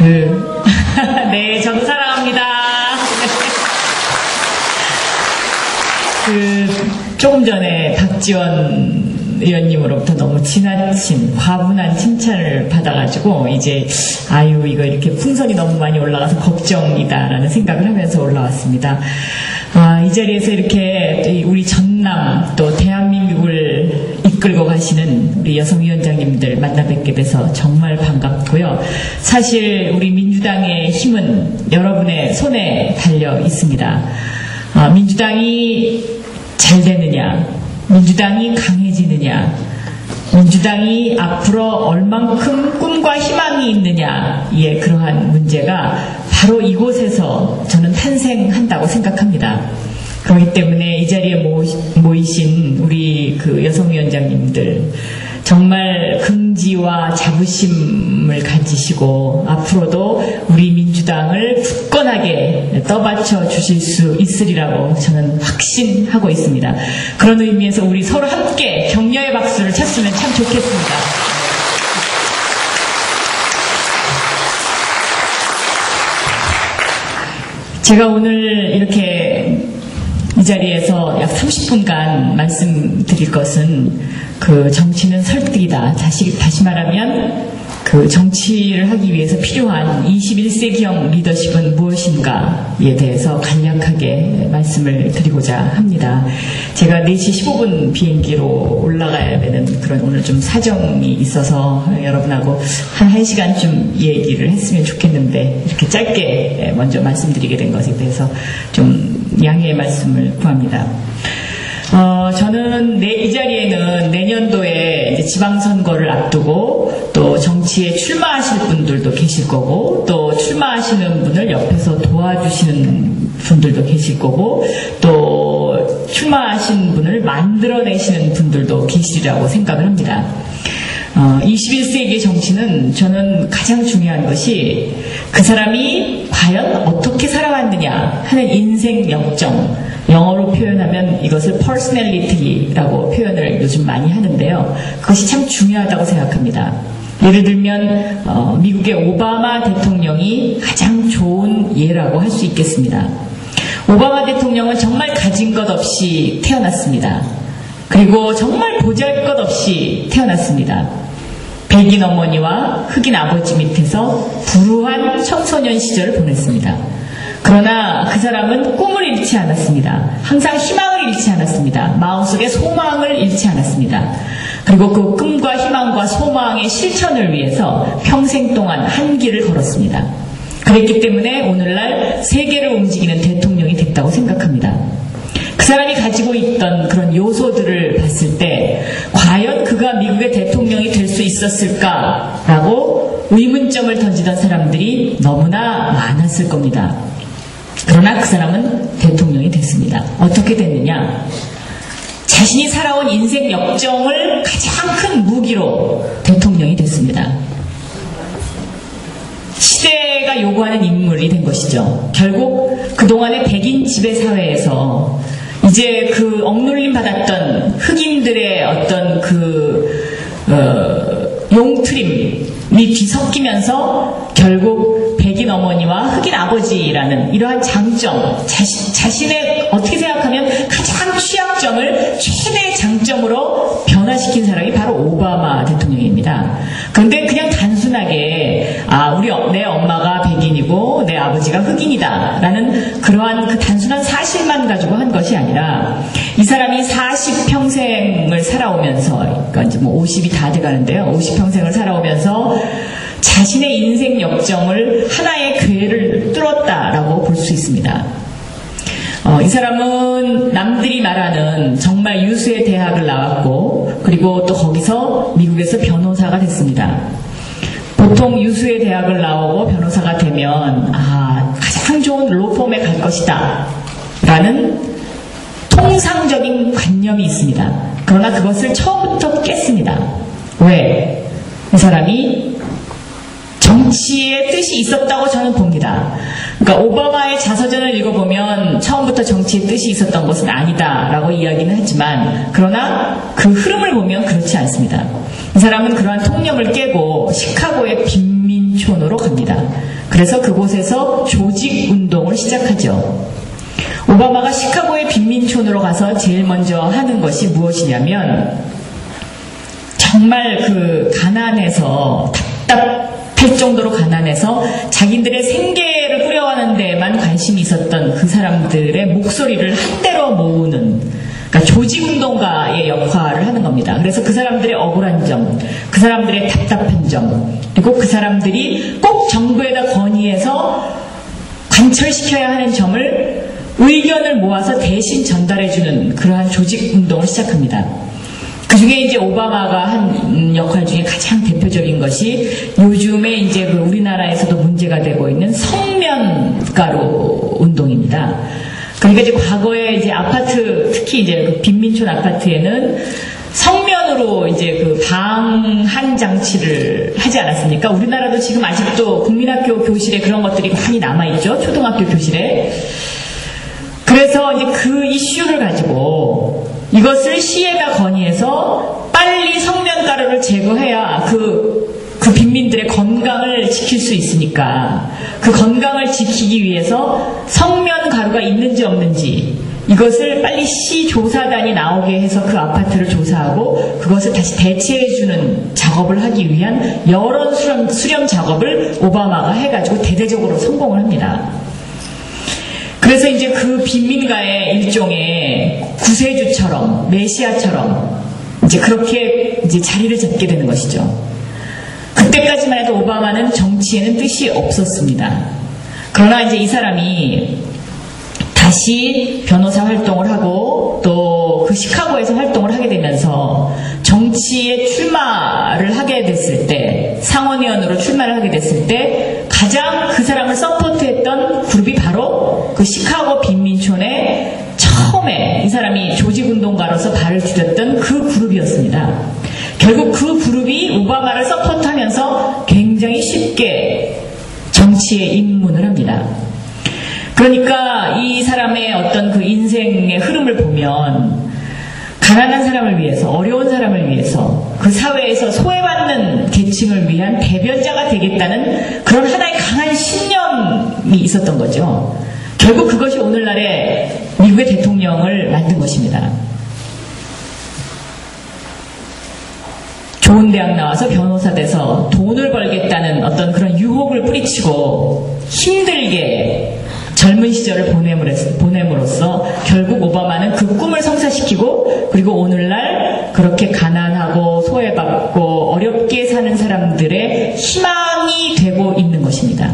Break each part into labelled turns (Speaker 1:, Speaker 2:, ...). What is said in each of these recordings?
Speaker 1: 네, 저도 사랑합니다. 조금 전에 박지원 의원님으로부터 너무 지나친 과분한 칭찬을 받아가지고 이제 아유 이거 이렇게 풍선이 너무 많이 올라가서 걱정이다라는 생각을 하면서 올라왔습니다. 이 자리에서 이렇게 우리 전남 또 대한민국을 이끌고 가시는 우리 여성위원장님들 만나 뵙게 돼서 정말 반갑고요. 사실 우리 민주당의 힘은 여러분의 손에 달려 있습니다. 민주당이 잘 되느냐, 민주당이 강해지느냐, 민주당이 앞으로 얼만큼 꿈과 희망이 있느냐, 그러한 문제가 바로 이곳에서 저는 탄생한다고 생각합니다. 그렇기 때문에 이 자리에 모이신 우리 여성위원장님들 정말 긍지와 자부심을 가지시고 앞으로도 우리 민주당을 굳건하게 떠받쳐 주실 수 있으리라고 저는 확신하고 있습니다. 그런 의미에서 우리 서로 함께 격려의 박수를 쳤으면 참 좋겠습니다. 제가 오늘 이렇게 이 자리에서 약 30분간 말씀드릴 것은 정치는 설득이다. 다시 말하면 정치를 하기 위해서 필요한 21세기형 리더십은 무엇인가에 대해서 간략하게 말씀을 드리고자 합니다. 제가 4시 15분 비행기로 올라가야 되는 그런 오늘 좀 사정이 있어서 여러분하고 한 1시간쯤 얘기를 했으면 좋겠는데 이렇게 짧게 먼저 말씀드리게 된 것에 대해서 좀 양해의 말씀을 구합니다. 저는 이 자리에는 내년도에 이제 지방선거를 앞두고 또 정치에 출마하실 분들도 계실 거고 또 출마하시는 분을 옆에서 도와주시는 분들도 계실 거고 또 출마하신 분을 만들어내시는 분들도 계시리라고 생각을 합니다. 21세기의 정치는 저는 가장 중요한 것이 그 사람이 과연 어떻게 살아왔느냐 하는 인생 역정, 영어로 표현하면 이것을 personality라고 표현을 요즘 많이 하는데요. 그것이 참 중요하다고 생각합니다. 예를 들면 미국의 오바마 대통령이 가장 좋은 예라고 할 수 있겠습니다. 오바마 대통령은 정말 가진 것 없이 태어났습니다. 그리고 정말 보잘것없이 태어났습니다. 백인 어머니와 흑인 아버지 밑에서 불우한 청소년 시절을 보냈습니다. 그러나 그 사람은 꿈을 잃지 않았습니다. 항상 희망을 잃지 않았습니다. 마음속에 소망을 잃지 않았습니다. 그리고 그 꿈과 희망과 소망의 실천을 위해서 평생 동안 한 길을 걸었습니다. 그랬기 때문에 오늘날 세계를 움직이는 대통령이 됐다고 생각합니다. 그 사람이 가지고 있던 그런 요소들을 봤을 때 과연 그가 미국의 대통령이 될 수 있었을까라고 의문점을 던지던 사람들이 너무나 많았을 겁니다. 그러나 그 사람은 대통령이 됐습니다. 어떻게 됐느냐? 자신이 살아온 인생 역정을 가장 큰 무기로 대통령이 됐습니다. 시대가 요구하는 인물이 된 것이죠. 결국 그동안의 백인 지배 사회에서 이제 억눌림 받았던 흑인들의 어떤 용트림이 뒤섞이면서 결국 백인 어머니와 흑인 아버지라는 이러한 장점, 자신의 어떻게 생각하면 가장 취약점을 최대의 장점으로 변화시킨 사람이 바로 오바마 대통령입니다. 그런데 그냥 단순하게 내 엄마가 백인이고 내 아버지가 흑인이다 라는 그러한 단순한 사실만 가지고 한 것이 아니라 이 사람이 40평생을 살아오면서 그러니까 이제 50이 다 돼가는데요. 50평생을 살아오면서 자신의 인생 역정을 하나의 궤를 뚫었다라고 볼 수 있습니다. 이 사람은 남들이 말하는 정말 유수의 대학을 나왔고 그리고 또 거기서 미국에서 변호사가 됐습니다. 보통 유수의 대학을 나오고 변호사가 되면 가장 좋은 로펌에 갈 것이다 라는 통상적인 관념이 있습니다. 그러나 그것을 처음부터 깼습니다. 왜? 이 사람이 정치의 뜻이 있었다고 저는 봅니다. 그러니까 오바마의 자서전을 읽어보면 처음부터 정치의 뜻이 있었던 것은 아니다라고 이야기는 하지만 그러나 흐름을 보면 그렇지 않습니다. 이 사람은 그러한 통념을 깨고 시카고의 빈민 빈민촌으로 갑니다. 그래서 그곳에서 조직운동을 시작하죠. 오바마가 시카고의 빈민촌으로 가서 제일 먼저 하는 것이 무엇이냐면 정말 그 가난해서 답답할 정도로 가난해서 자기들의 생계를 꾸려가는 데만 관심이 있었던 그 사람들의 목소리를 한데로 모으는, 그러니까 조직운동가의 역할을 하는 겁니다. 그래서 그 사람들의 억울한 점, 그 사람들의 답답한 점, 그리고 그 사람들이 꼭 정부에다 건의해서 관철시켜야 하는 점을 의견을 모아서 대신 전달해주는 그러한 조직운동을 시작합니다. 그 중에 이제 오바마가 한 역할 중에 가장 대표적인 것이 요즘에 이제 그 우리나라에서도 문제가 되고 있는 성면가로 운동입니다. 그러니까 이제 과거에 이제 아파트, 특히 이제 그 빈민촌 아파트에는 성면으로 이제 그 방한 장치를 하지 않았습니까? 우리나라도 지금 아직도 국민학교 교실에 그런 것들이 많이 남아있죠. 초등학교 교실에. 그래서 이제 그 이슈를 가지고 이것을 시혜가 건의해서 빨리 성면가루를 제거해야 그 빈민들의 건강을 지킬 수 있으니까 그 건강을 지키기 위해서 성면가루가 있는지 없는지 이것을 빨리 시 조사단이 나오게 해서 그 아파트를 조사하고 그것을 다시 대체해주는 작업을 하기 위한 여론 수렴 작업을 오바마가 해가지고 대대적으로 성공을 합니다. 그래서 이제 그 빈민가의 일종의 구세주처럼 메시아처럼 이제 그렇게 이제 자리를 잡게 되는 것이죠. 그때까지만 해도 오바마는 정치에는 뜻이 없었습니다. 그러나 이제 이 사람이 다시 변호사 활동을 하고 또 그 시카고에서 활동을 하게 되면서 정치에 출마를 하게 됐을 때, 상원의원으로 출마를 하게 됐을 때 가장 그 사람을 서포트했던 그룹이 바로 그 시카고 빈민촌에 처음에 이 사람이 조직운동가로서 발을 들였던 그 그룹이었습니다. 결국 그 그룹이 오바마를 서포트하면서 굉장히 쉽게 정치에 입문을 합니다. 그러니까 이 사람의 어떤 그 인생의 흐름을 보면 가난한 사람을 위해서, 어려운 사람을 위해서, 그 사회에서 소외받는 계층을 위한 대변자가 되겠다는 그런 하나의 강한 신념이 있었던 거죠. 결국 그것이 오늘날의 미국의 대통령을 만든 것입니다. 좋은 대학 나와서 변호사 돼서 돈을 벌겠다는 어떤 그런 유혹을 뿌리치고 힘들게 젊은 시절을 보냄으로써 결국 오바마는 그 꿈을 성사시키고 그리고 오늘날 그렇게 가난하고 소외받고 어렵게 사는 사람들의 희망이 되고 있는 것입니다.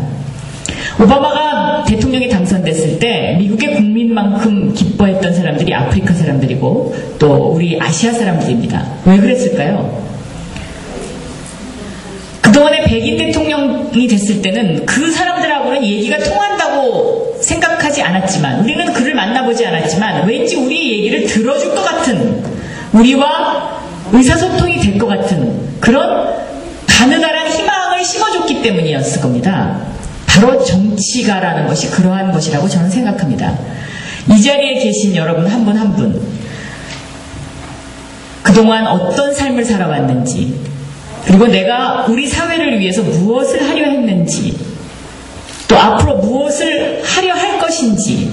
Speaker 1: 오바마가 대통령이 당선됐을 때 미국의 국민만큼 기뻐했던 사람들이 아프리카 사람들이고 또 우리 아시아 사람들입니다. 왜 그랬을까요? 그동안에 백인 대통령이 됐을 때는 그 사람들하고는 얘기가 통한다고 생각하지 않았지만, 우리는 그를 만나보지 않았지만 왠지 우리의 얘기를 들어줄 것 같은, 우리와 의사소통이 될 것 같은 그런 가느다란 희망을 심어줬기 때문이었을 겁니다. 바로 정치가라는 것이 그러한 것이라고 저는 생각합니다. 이 자리에 계신 여러분 한 분 한 분, 그동안 어떤 삶을 살아왔는지, 그리고 내가 우리 사회를 위해서 무엇을 하려 했는지, 또 앞으로 무엇을 하려 할 것인지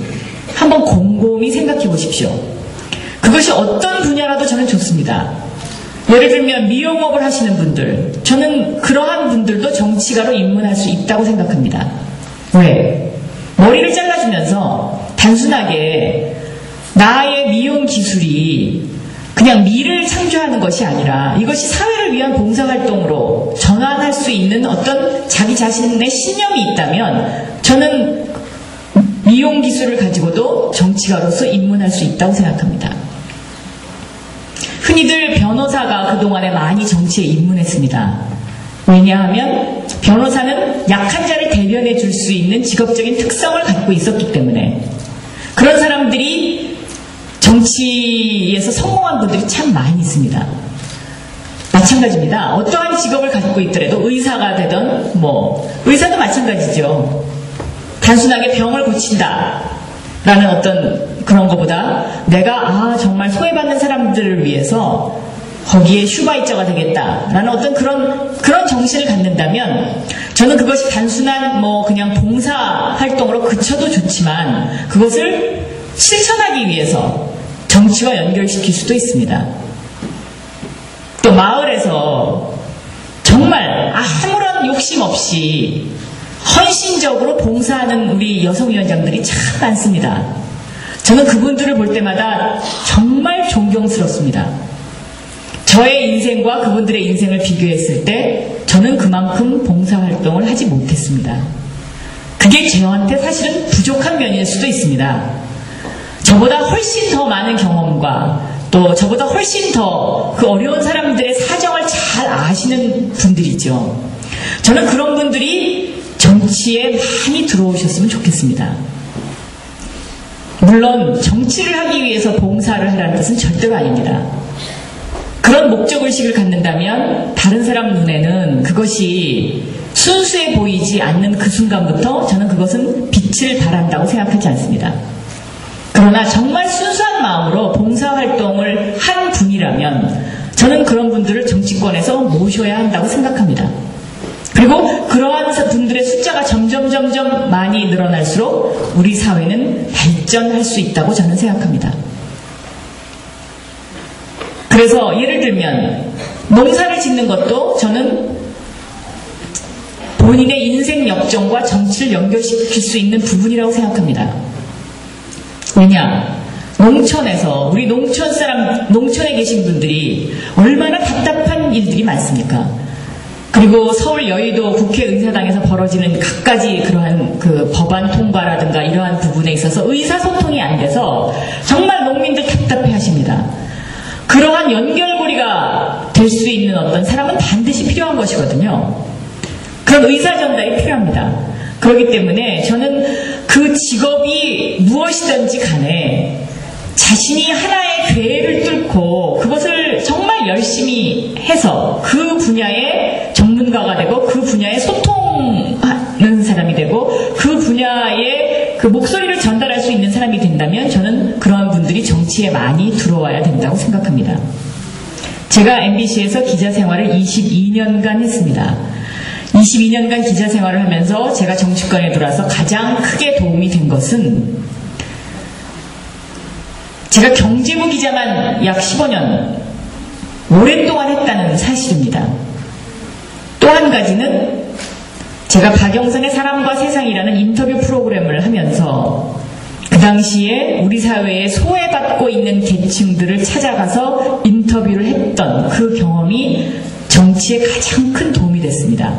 Speaker 1: 한번 곰곰이 생각해 보십시오. 그것이 어떤 분야라도 저는 좋습니다. 예를 들면 미용업을 하시는 분들, 저는 그러한 분들도 정치가로 입문할 수 있다고 생각합니다. 왜? 머리를 잘라주면서 단순하게 나의 미용 기술이 그냥 미를 창조하는 것이 아니라 이것이 사회를 위한 봉사활동으로 전환할 수 있는 어떤 자기 자신의 신념이 있다면 저는 미용 기술을 가지고도 정치가로서 입문할 수 있다고 생각합니다. 흔히들 변호사가 그동안에 많이 정치에 입문했습니다. 왜냐하면 변호사는 약한 자를 대변해 줄 수 있는 직업적인 특성을 갖고 있었기 때문에 그런 사람들이 정치에서 성공한 분들이 참 많이 있습니다. 마찬가지입니다. 어떠한 직업을 갖고 있더라도 의사가 되던 의사도 마찬가지죠. 단순하게 병을 고친다 라는 어떤 그런 것보다 내가 정말 소외받는 사람들을 위해서 거기에 슈바이처가 되겠다라는 어떤 그런 정신을 갖는다면 저는 그것이 단순한 그냥 봉사 활동으로 그쳐도 좋지만 그것을 실천하기 위해서 정치와 연결시킬 수도 있습니다. 또 마을에서 정말 아무런 욕심 없이 헌신적으로 봉사하는 우리 여성위원장들이 참 많습니다. 저는 그분들을 볼 때마다 정말 존경스럽습니다. 저의 인생과 그분들의 인생을 비교했을 때 저는 그만큼 봉사활동을 하지 못했습니다. 그게 저한테 사실은 부족한 면일 수도 있습니다. 저보다 훨씬 더 많은 경험과 또 저보다 훨씬 더 그 어려운 사람들의 사정을 잘 아시는 분들이죠. 저는 그런 분들이 정치에 많이 들어오셨으면 좋겠습니다. 물론 정치를 하기 위해서 봉사를 하라는 뜻은 절대로 아닙니다. 그런 목적의식을 갖는다면 다른 사람 눈에는 그것이 순수해 보이지 않는 그 순간부터 저는 그것은 빛을 발한다고 생각하지 않습니다. 그러나 정말 순수한 마음으로 봉사활동을 한 분이라면 저는 그런 분들을 정치권에서 모셔야 한다고 생각합니다. 그리고 그러한 분들의 숫자가 점점 많이 늘어날수록 우리 사회는 발전할 수 있다고 저는 생각합니다. 그래서 예를 들면 농사를 짓는 것도 저는 본인의 인생 역정과 정치를 연결시킬 수 있는 부분이라고 생각합니다. 왜냐? 농촌에서 우리 농촌에 계신 분들이 얼마나 답답한 일들이 많습니까? 그리고 서울 여의도 국회의사당에서 벌어지는 갖가지 그러한 그 법안 통과라든가 이러한 부분에 있어서 의사소통이 안 돼서 정말 농민들 답답해 하십니다. 그러한 연결고리가 될 수 있는 어떤 사람은 반드시 필요한 것이거든요. 그런 의사전달이 필요합니다. 그렇기 때문에 저는 그 직업이 무엇이든지 간에 자신이 하나의 궤를 뚫고 그것을 정말 열심히 해서 그 분야의 전문가가 되고 그 분야에 소통하는 사람이 되고 그 분야의 그 목소리를 전달할 수 있는 사람이 된다면 저는 그러한 분들이 정치에 많이 들어와야 된다고 생각합니다. 제가 MBC에서 기자 생활을 22년간 했습니다. 22년간 기자 생활을 하면서 제가 정치권에 들어와서 가장 크게 도움이 된 것은 제가 경제부 기자만 약 15년 오랫동안 했다는 사실입니다. 또 한 가지는 제가 박영선의 사람과 세상이라는 인터뷰 프로그램을 하면서 그 당시에 우리 사회에 소외받고 있는 계층들을 찾아가서 인터뷰를 했던 그 경험이 정치에 가장 큰 도움이 됐습니다.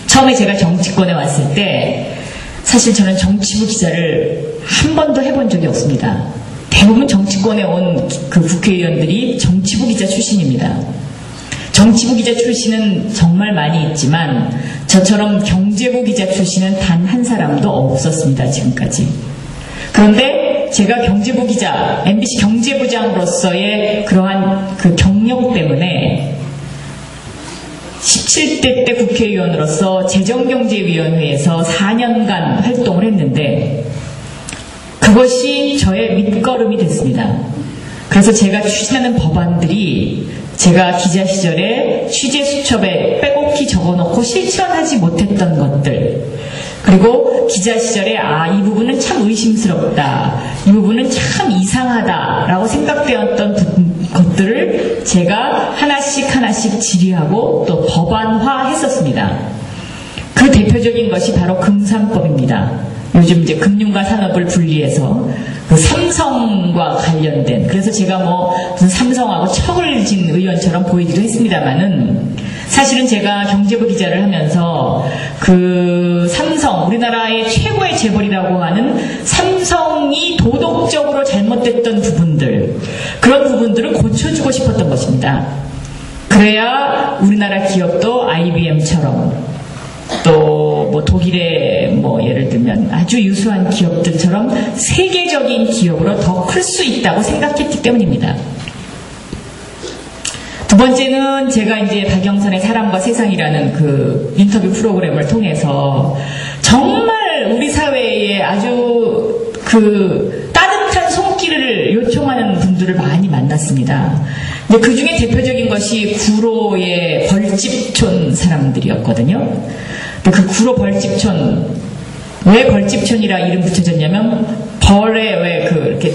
Speaker 1: 처음에 제가 정치권에 왔을 때 사실 저는 정치부 기자를 한 번도 해본 적이 없습니다. 대부분 정치권에 온 그 국회의원들이 정치부 기자 출신입니다. 정치부 기자 출신은 정말 많이 있지만 저처럼 경제부 기자 출신은 단 한 사람도 없었습니다. 지금까지. 그런데 제가 경제부 기자, MBC 경제부장으로서의 그러한 그 경력 때문에 17대 때 국회의원으로서 재정경제위원회에서 4년간 활동을 했는데 그것이 저의 밑거름이 됐습니다. 그래서 제가 추진하는 법안들이 제가 기자 시절에 취재 수첩에 빼곡히 적어놓고 실천하지 못했던 것들, 그리고 기자 시절에 이 부분은 참 의심스럽다, 이 부분은 참 이상하다라고 생각되었던 것들을 제가 하나씩 질의하고 또 법안화했었습니다. 그 대표적인 것이 바로 금산법입니다. 요즘 이제 금융과 산업을 분리해서 그 삼성과 관련된, 그래서 제가 무슨 삼성하고 척을 진 의원처럼 보이기도 했습니다만은 사실은 제가 경제부 기자를 하면서 그 삼성, 우리나라의 최고의 재벌이라고 하는 삼성이 도덕적으로 잘못됐던 부분들, 그런 부분들을 고쳐주고 싶었던 것입니다. 그래야 우리나라 기업도 IBM처럼 또 독일의 예를 들면 아주 유수한 기업들처럼 세계적인 기업으로 더 클 수 있다고 생각했기 때문입니다. 두 번째는 제가 이제 박영선의 사람과 세상이라는 그 인터뷰 프로그램을 통해서 정말 우리 사회에 아주 그 따뜻한 손길을 요청하는 분들을 많이 만났습니다. 근데 그 중에 대표적인 것이 구로의 벌집촌 사람들이었거든요. 근데 그 구로 벌집촌, 왜 벌집촌이라 이름 붙여졌냐면, 벌에 왜 이렇게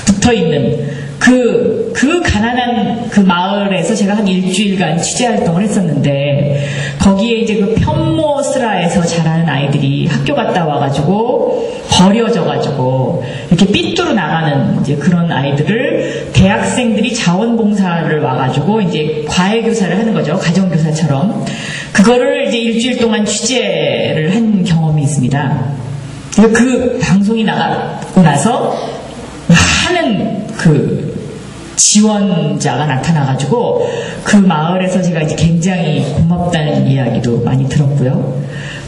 Speaker 1: 붙어 있는 그 가난한 그 마을에서 제가 한 일주일간 취재 활동을 했었는데, 거기에 이제 그 편모스라에서 자라는 아이들이 학교 갔다 와가지고, 버려져가지고, 이렇게 삐뚤어 나가는 이제 그런 아이들을 대학생들이 자원봉사를 와가지고, 이제 과외교사를 하는 거죠. 가정교사처럼. 그거를 이제 일주일 동안 취재를 한 경험이 있습니다. 그 방송이 나가고 나서 많은 그 지원자가 나타나가지고 그 마을에서 제가 이제 굉장히 고맙다는 이야기도 많이 들었고요.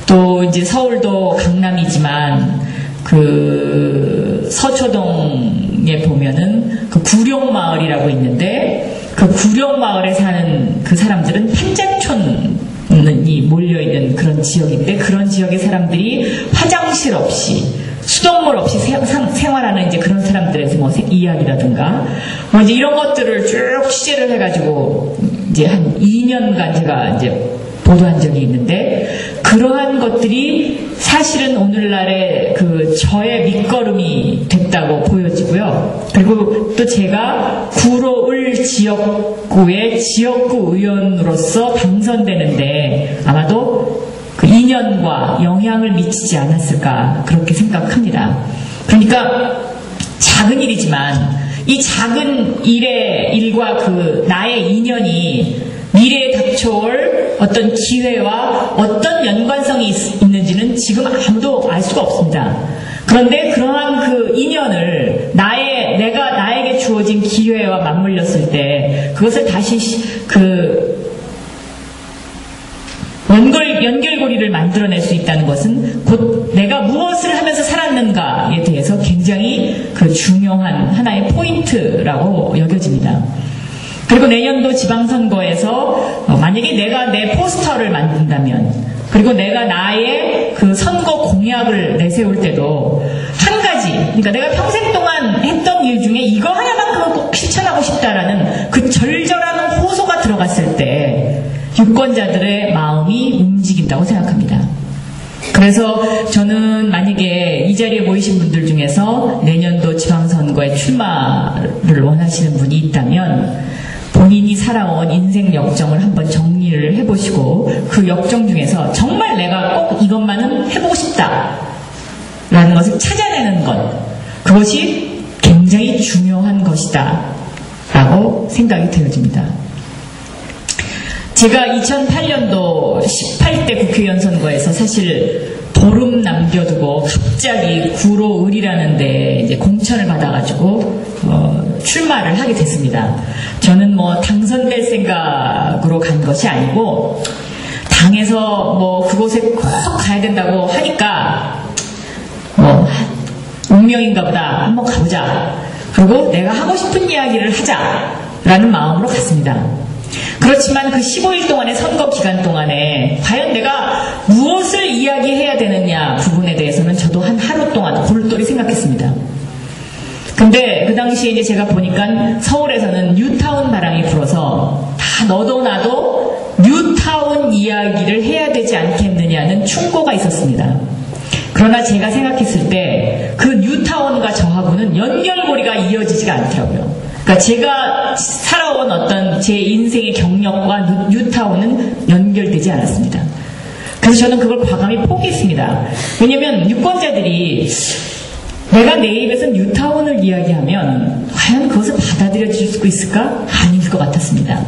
Speaker 1: 또 이제 서울도 강남이지만 그 서초동에 보면은 그 구룡마을이라고 있는데 그 구룡마을에 사는 그 사람들은 팽자촌이 몰려있는 그런 지역인데 그런 지역의 사람들이 화장실 없이 수돗물 없이 생활하는 이제 그런 사람들에서 뭐 이야기라든가 뭐 이제 이런 것들을 쭉 취재를 해가지고 이제 한 2년간 제가 이제 보도한 적이 있는데 그러한 것들이 사실은 오늘날의 그 저의 밑거름이 됐다고 보여지고요. 그리고 또 제가 구로을 지역구의 지역구 의원으로서 당선되는데 아마도 그 인연과 영향을 미치지 않았을까 그렇게 생각합니다. 그러니까 작은 일이지만 이 작은 일과 그 나의 인연이 미래에 닥쳐올 어떤 기회와 어떤 연관성이 있는지는 지금 아무도 알 수가 없습니다. 그런데 그러한 그 인연을 내가 나에게 주어진 기회와 맞물렸을 때 그것을 다시 그 연결고리를 만들어낼 수 있다는 것은 곧 내가 무엇을 하면서 살았는가에 대해서 굉장히 그 중요한 하나의 포인트라고 여겨집니다. 그리고 내년도 지방선거에서 만약에 내가 내 포스터를 만든다면 그리고 내가 나의 그 선거 공약을 내세울 때도 한 가지, 그러니까 내가 평생 동안 했던 일 중에 이거 하나만큼은 꼭 실천하고 싶다라는 그 절절한 호소가 들어갔을 때 유권자들의 마음이 움직인다고 생각합니다. 그래서 저는 만약에 이 자리에 모이신 분들 중에서 내년도 지방선거에 출마를 원하시는 분이 있다면 본인이 살아온 인생 역정을 한번 정리를 해보시고 그 역정 중에서 정말 내가 꼭 이것만은 해보고 싶다라는 것을 찾아내는 것, 그것이 굉장히 중요한 것이다 라고 생각이 되어집니다. 제가 2008년도 18대 국회의원 선거에서 사실 보름 남겨두고 갑자기 구로을이라는 데 이제 공천을 받아가지고 출마를 하게 됐습니다. 저는 뭐 당선될 생각으로 간 것이 아니고 당에서 뭐 그곳에 꼭 가야 된다고 하니까 뭐 운명인가 보다 한번 가보자. 그리고 내가 하고 싶은 이야기를 하자라는 마음으로 갔습니다. 그렇지만 그 15일 동안의 선거 기간 동안에 과연 내가 무엇을 이야기해야 되느냐 부분에 대해서는 저도 한 하루 동안 골똘히 생각했습니다. 근데 그 당시에 이제 제가 보니까 서울에서는 뉴타운 바람이 불어서 다 너도 나도 뉴타운 이야기를 해야 되지 않겠느냐는 충고가 있었습니다. 그러나 제가 생각했을 때 그 뉴타운과 저하고는 연결고리가 이어지지가 않더라고요. 그러니까 제가 살아온 어떤 제 인생의 경력과 뉴타운은 연결되지 않았습니다. 그래서 저는 그걸 과감히 포기했습니다. 왜냐면 유권자들이 내가 내 입에서 뉴타운을 이야기하면 과연 그것을 받아들여줄 수 있을까? 아닐 것 같았습니다.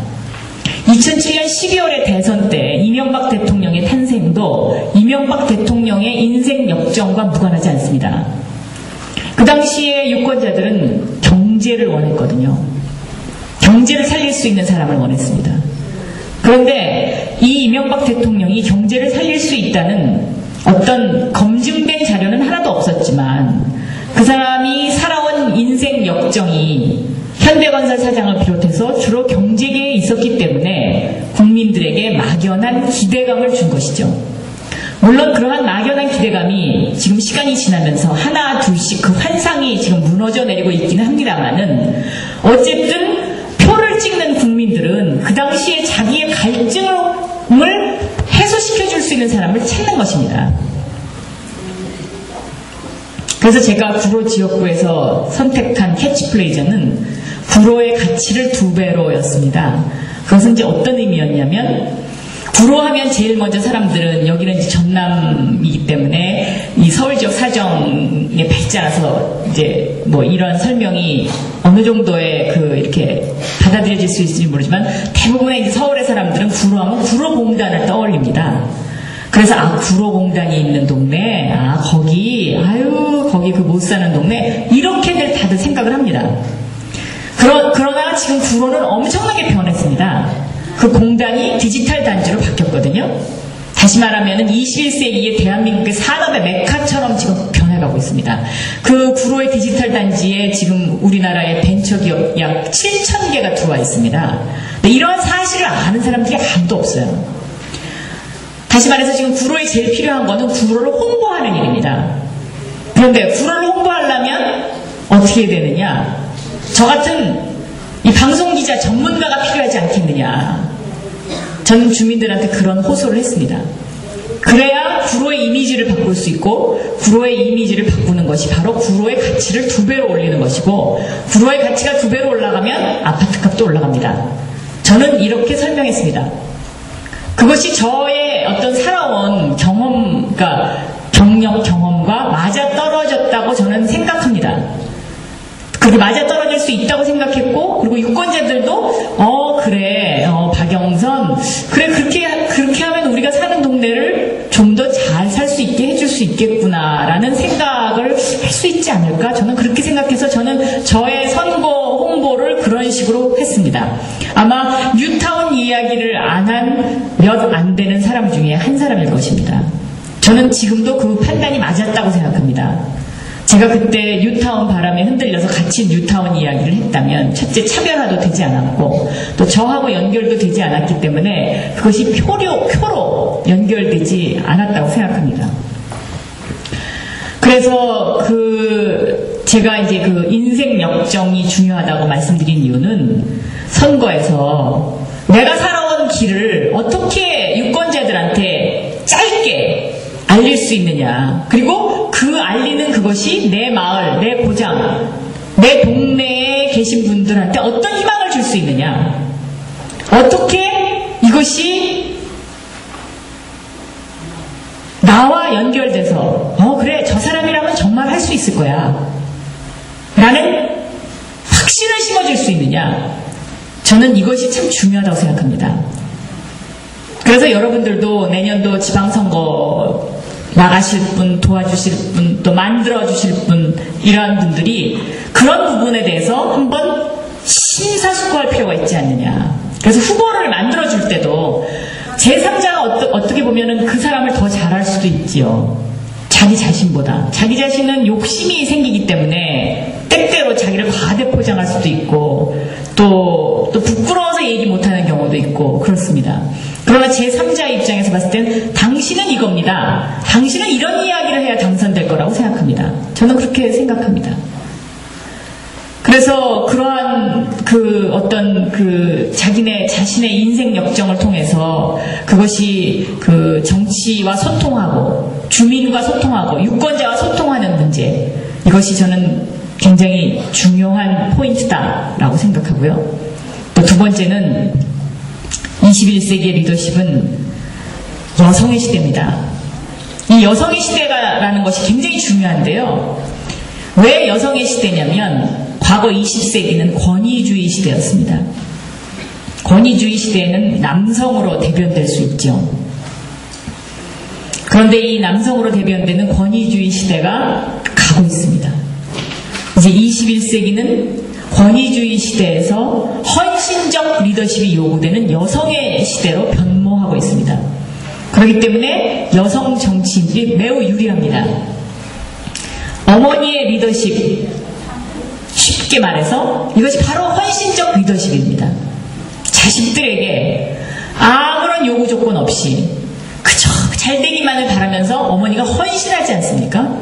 Speaker 1: 2007년 12월의 대선 때 이명박 대통령의 탄생도 이명박 대통령의 인생 역정과 무관하지 않습니다. 그 당시에 유권자들은 경제를 원했거든요. 경제를 살릴 수 있는 사람을 원했습니다. 그런데 이 이명박 대통령이 경제를 살릴 수 있다는 어떤 검증된 자료는 하나도 없었지만 그 사람이 살아온 인생 역정이 현대건설 사장을 비롯해서 주로 경제계에 있었기 때문에 국민들에게 막연한 기대감을 준 것이죠. 물론 그러한 막연한 기대감이 지금 시간이 지나면서 하나 둘씩 그 환상이 지금 무너져 내리고 있기는 합니다만은 어쨌든 표를 표를 찍는 국민들은 그 당시에 자기의 갈증을 해소시켜줄 수 있는 사람을 찾는 것입니다. 그래서 제가 구로 지역구에서 선택한 캐치프레이즈는 구로의 가치를 2배로였습니다. 그것은 이제 어떤 의미였냐면, 구로하면 제일 먼저 사람들은, 여기는 이제 전남이기 때문에 이 서울 지역 사정에 밟지 않아서 이제 뭐 이런 설명이 어느 정도의 이렇게 받아들여질 수 있을지 모르지만, 대부분의 이제 서울의 사람들은 구로하면 구로공단을 떠올립니다. 그래서 구로공단이 있는 동네, 거기 그 못 사는 동네, 이렇게들 다들 생각을 합니다. 그러나 지금 구로는 엄청나게 변했습니다. 그 공단이 디지털 단지로 바뀌었거든요. 다시 말하면 21세기의 대한민국의 산업의 메카처럼 지금 변해가고 있습니다. 그 구로의 디지털 단지에 지금 우리나라의 벤처기업 약 7,000개가 들어와 있습니다. 이러한 사실을 아는 사람들이 아무도 없어요. 다시 말해서 지금 구로에 제일 필요한 거는 구로를 홍보하는 일입니다. 그런데 구로를 홍보하려면 어떻게 해야 되느냐? 저 같은 이 방송기자 전문가가 필요하지 않겠느냐. 저는 주민들한테 그런 호소를 했습니다. 그래야 구로의 이미지를 바꿀 수 있고, 구로의 이미지를 바꾸는 것이 바로 구로의 가치를 2배로 올리는 것이고, 구로의 가치가 2배로 올라가면 아파트값도 올라갑니다. 저는 이렇게 설명했습니다. 그것이 저의 어떤 살아온 경험과 맞아떨어졌다고 저는 생각합니다. 그게 맞아떨어질 수 있다고 생각했고, 그리고 유권자들도 그래, 박영선, 그래, 그렇게 하면 우리가 사는 동네를 좀 더 잘 살 수 있게 해줄 수 있겠구나라는 생각을 할 수 있지 않을까? 저는 그렇게 생각해서 저는 저의 선거 홍보를 그런 식으로 했습니다. 아마 뉴타운 이야기를 안 한 몇 안 되는 사람 중에 한 사람일 것입니다. 저는 지금도 그 판단이 맞았다고 생각합니다. 제가 그때 뉴타운 바람에 흔들려서 같이 뉴타운 이야기를 했다면, 첫째 차별화도 되지 않았고, 또 저하고 연결도 되지 않았기 때문에 그것이 표로 연결되지 않았다고 생각합니다. 그래서 제가 이제 인생 역정이 중요하다고 말씀드린 이유는, 선거에서 내가 살아온 길을 어떻게 유권자들한테 짧게 알릴 수 있느냐. 그리고 알리는 그것이 내 마을, 내 고장, 내 동네에 계신 분들한테 어떤 희망을 줄 수 있느냐. 어떻게 이것이 나와 연결돼서 그래, 저 사람이라면 정말 할 수 있을 거야 라는 확신을 심어줄 수 있느냐. 저는 이것이 참 중요하다고 생각합니다. 그래서 여러분들도 내년도 지방선거 나가실 분, 도와주실 분, 또 만들어주실 분, 이러한 분들이 그런 부분에 대해서 한번 심사숙고할 필요가 있지 않느냐. 그래서 후보를 만들어줄 때도 제3자가 어떻게 보면은 그 사람을 더 잘할 수도 있지요. 자기 자신보다. 자기 자신은 욕심이 생기기 때문에 때때로 자기를 과대포장할 수도 있고, 또 부끄러워서 얘기 못하는 경우도 있고, 그렇습니다. 그러나 제3자 입장에서 봤을 땐 당신은 이겁니다. 당신은 이런 이야기를 해야 당선될 거라고 생각합니다. 저는 그렇게 생각합니다. 그래서 그러한 자신의 인생 역정을 통해서 그것이 정치와 소통하고, 주민과 소통하고, 유권자와 소통하는 문제, 이것이 저는 굉장히 중요한 포인트다라고 생각하고요. 또 두 번째는 21세기의 리더십은 여성의 시대입니다. 이 여성의 시대라는 것이 굉장히 중요한데요. 왜 여성의 시대냐면, 과거 20세기는 권위주의 시대였습니다. 권위주의 시대에는 남성으로 대변될 수 있죠. 그런데 이 남성으로 대변되는 권위주의 시대가 가고 있습니다. 이제 21세기는 권위주의 시대에서 헌신적 리더십이 요구되는 여성의 시대로 변모하고 있습니다. 그렇기 때문에 여성 정치인들이 매우 유리합니다. 어머니의 리더십, 쉽게 말해서 이것이 바로 헌신적 리더십입니다. 자식들에게 아무런 요구 조건 없이 그저 잘되기만을 바라면서 어머니가 헌신하지 않습니까?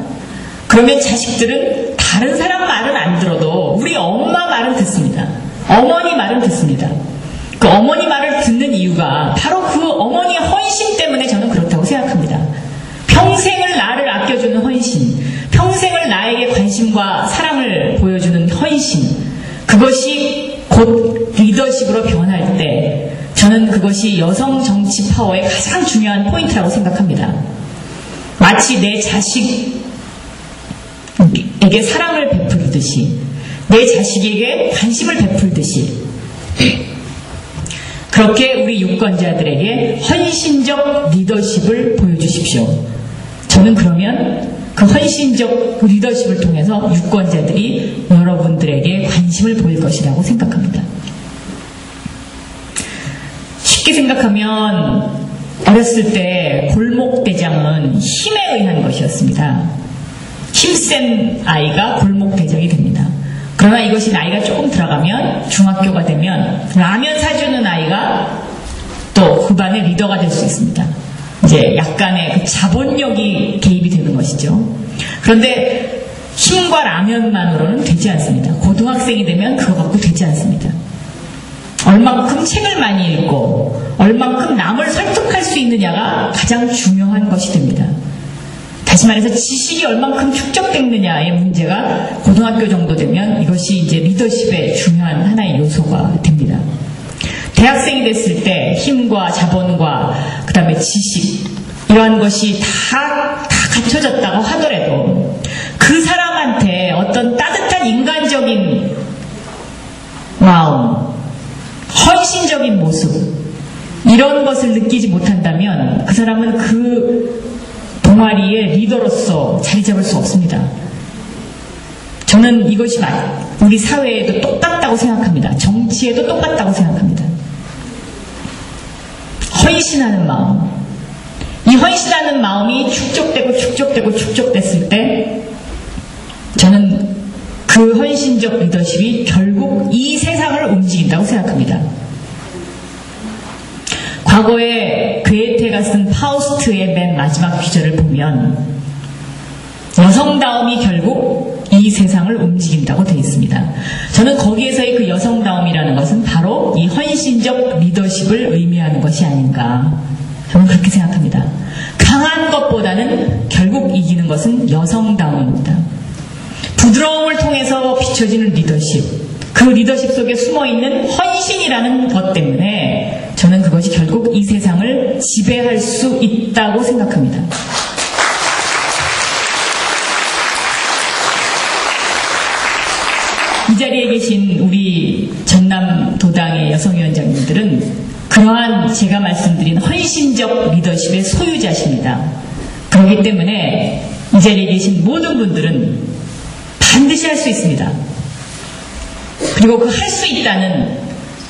Speaker 1: 그러면 자식들은 다른 사람 말은 안 들어도 우리 엄마 말은 듣습니다. 어머니 말은 듣습니다. 그 어머니 말을 듣는 이유가 바로 그 어머니의 헌신 때문에 저는 그렇다고 생각합니다. 평생을 나를 아껴주는 헌신, 평생을 나에게 관심과 사랑을 보여주는 헌신, 그것이 곧 리더십으로 변할 때 저는 그것이 여성 정치 파워의 가장 중요한 포인트라고 생각합니다. 마치 내 자식에게 사랑을 베풀듯이, 내 자식에게 관심을 베풀듯이, 그렇게 우리 유권자들에게 헌신적 리더십을 보여주십시오. 저는 그러면 그 헌신적 리더십을 통해서 유권자들이 여러분들에게 관심을 보일 것이라고 생각합니다. 쉽게 생각하면 어렸을 때 골목대장은 힘에 의한 것이었습니다. 힘센 아이가 골목대장이 됩니다. 그러나 이것이 나이가 조금 들어가면 중학교가 되면 라면 사주는 아이가 또 그 반의 리더가 될 수 있습니다. 이제 약간의 그 자본력이 개입이 되는 것이죠. 그런데 힘과 라면만으로는 되지 않습니다. 고등학생이 되면 그거 갖고 되지 않습니다. 얼만큼 책을 많이 읽고 얼만큼 남을 설득할 수 있느냐가 가장 중요한 것이 됩니다. 다시 말해서 지식이 얼만큼 축적됐느냐의 문제가 고등학교 정도 되면 이것이 이제 리더십의 중요한 하나의 요소가 됩니다. 대학생이 됐을 때 힘과 자본과 그 다음에 지식 이러한 것이 다 갖춰졌다고 하더라도 그 사람한테 어떤 따뜻한 인간적인 마음, 헌신적인 모습 이런 것을 느끼지 못한다면 그 사람은 그 동아리의 리더로서 자리 잡을 수 없습니다. 저는 이것이 우리 사회에도 똑같다고 생각합니다. 정치에도 똑같다고 생각합니다. 헌신하는 마음, 이 헌신하는 마음이 축적됐을 때 저는 그 헌신적 리더십이 결국 이 세상을 움직인다고 생각합니다. 과거에 괴테가 쓴 파우스트의 맨 마지막 귀절을 보면 여성다움이 결국 이 세상을 움직인다고 되어 있습니다. 저는 거기에서의 그 여성다움이라는 것은 바로 이 헌신적 리더십을 의미하는 것이 아닌가, 저는 그렇게 생각합니다. 강한 것보다는 결국 이기는 것은 여성다움입니다. 부드러움을 통해서 비춰지는 리더십, 그 리더십 속에 숨어있는 헌신이라는 것 때문에 저는 그것이 결국 이 세상을 지배할 수 있다고 생각합니다. 이 자리에 계신 우리 전남도당의 여성위원장님들은 그러한 제가 말씀드린 헌신적 리더십의 소유자십니다. 그렇기 때문에 이 자리에 계신 모든 분들은 반드시 할 수 있습니다. 그리고 그 할 수 있다는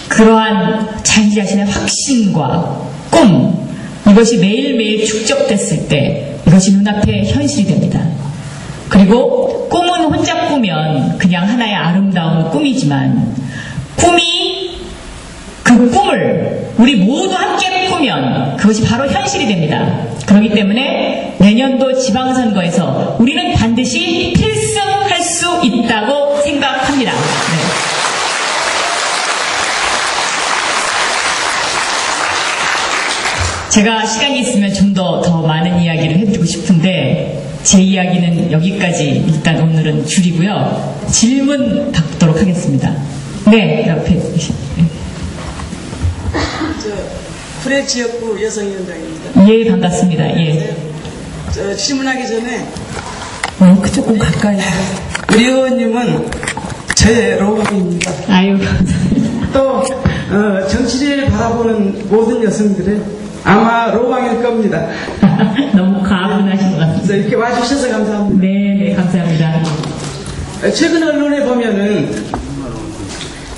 Speaker 1: 그러한 자기 자신의 확신과 꿈, 이것이 매일매일 축적됐을 때 이것이 눈앞에 현실이 됩니다. 그리고 꿈은 혼자 꾸면 그냥 하나의 아름다운 꿈이지만 그 꿈을 우리 모두 함께 꾸면 그것이 바로 현실이 됩니다. 그렇기 때문에 내년도 지방선거에서 우리는 반드시 필승할 수 있다고 생각합니다. 네. 제가 시간이 있으면 좀 더 많은 이야기를 해드리고 싶은데 제 이야기는 여기까지 일단 오늘은 줄이고요. 질문 받도록 하겠습니다. 네, 옆에 계신.
Speaker 2: 구례 지역구 여성위원장입니다.
Speaker 1: 예, 반갑습니다. 예.
Speaker 2: 질문하기 전에
Speaker 1: 조금 가까이.
Speaker 2: 우리 의원님은 제 로망입니다.
Speaker 1: 아유, 감사합니다.
Speaker 2: 또 정치를 바라보는 모든 여성들은 아마 로망일 겁니다.
Speaker 1: 너무 가분하신 것 같습니다.
Speaker 2: 이렇게 와주셔서 감사합니다.
Speaker 1: 네, 감사합니다.
Speaker 2: 최근 언론에 보면은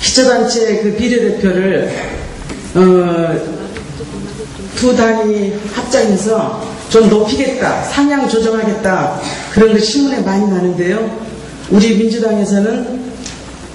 Speaker 2: 기초단체 그 비례대표를 두 당이 합작해서 좀 높이겠다, 상향 조정하겠다, 그런 거 신문에 많이 나는데요. 우리 민주당에서는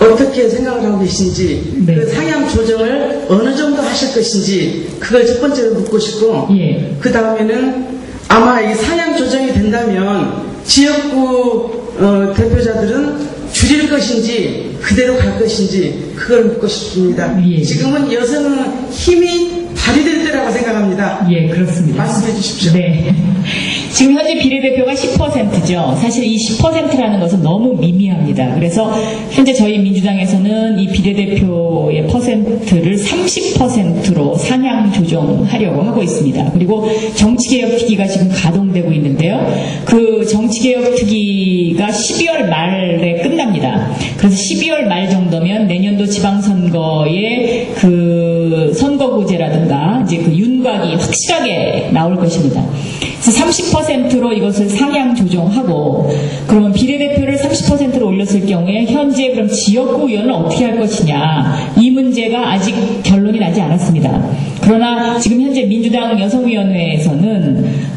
Speaker 2: 어떻게 생각을 하고 계신지,
Speaker 1: 네.
Speaker 2: 그 상향 조정을 어느 정도 하실 것인지, 그걸 첫 번째로 묻고 싶고,
Speaker 1: 예.
Speaker 2: 그 다음에는 아마 이 상향 조정이 된다면 지역구 대표자들은 줄일 것인지 그대로 갈 것인지 그걸 묻고 싶습니다.
Speaker 1: 예.
Speaker 2: 지금은 여성은 힘이 발휘될 때라고 생각합니다.
Speaker 1: 예, 그렇습니다.
Speaker 2: 말씀해 주십시오.
Speaker 1: 네. 지금 현재 비례대표가 10%죠. 사실 이 10%라는 것은 너무 미미합니다. 그래서 현재 저희 민주당에서는 이 비례대표의 퍼센트를 30%로 상향 조정하려고 하고 있습니다. 그리고 정치개혁특위가 지금 가동되고 있는데요. 그 정치개혁특위가 12월 말에 끝납니다. 그래서 12월 말 정도면 내년도 지방선거에 그 선거구제라든가 이제 그 윤곽이 확실하게 나올 것입니다. 그래서 30%로 이것을 상향 조정하고, 그러면 비례대표를 30%로 올렸을 경우에 현재 그럼 지역구 의원을 어떻게 할 것이냐, 이 문제가 아직 결론이 나지 않았습니다. 그러나 지금 현재 민주당 여성위원회에서는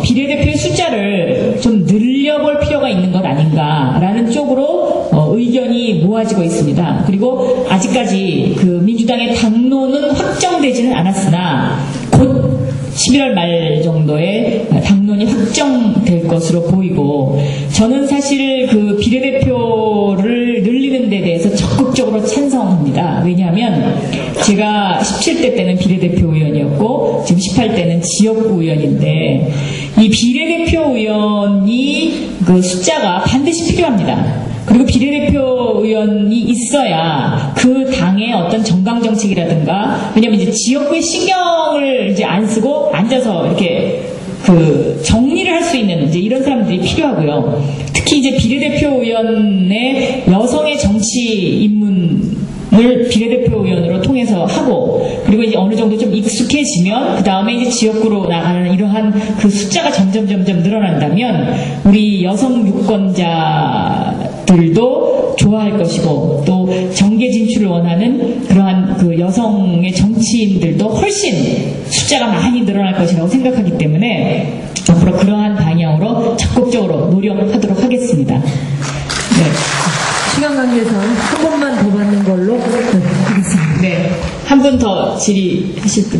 Speaker 1: 비례대표의 숫자를 좀 늘려볼 필요가 있는 것 아닌가라는 쪽으로 의견이 모아지고 있습니다. 그리고 아직까지 그 민주당의 당론은 확정되지는 않았으나 곧 11월 말 정도에 당론이 확정될 것으로 보이고, 저는 사실 그 비례대표를 늘리는 데 대해서 적극적으로 찬성합니다. 왜냐하면 제가 17대 때는 비례대표 의원이었고 지금 18대는 지역구 의원인데, 이 비례대표 의원이 그 숫자가 반드시 필요합니다. 그리고 비례대표 의원이 있어야 그 당의 어떤 정강 정책이라든가, 왜냐면 이제 지역구의 신경을 이제 안 쓰고 앉아서 이렇게 그 정리를 할 수 있는 이제 이런 사람들이 필요하고요. 특히 이제 비례대표 의원의 여성의 정치 입문을 비례대표 의원으로 통해서 하고, 그리고 이제 어느 정도 좀 익숙해지면 그 다음에 이제 지역구로 나가는 이러한 그 숫자가 점점 늘어난다면 우리 여성 유권자들도 좋아할 것이고, 또 정계 진출을 원하는 그러한 그 여성의 정치인들도 훨씬 숫자가 많이 늘어날 것이라고 생각하기 때문에 앞으로 그러한 방향으로 적극적으로 노력하도록 하겠습니다. 네.
Speaker 3: 시간 관계상 한 번만 더 받는 걸로 하겠습니다.
Speaker 1: 네. 한 분 더 질의하실 분이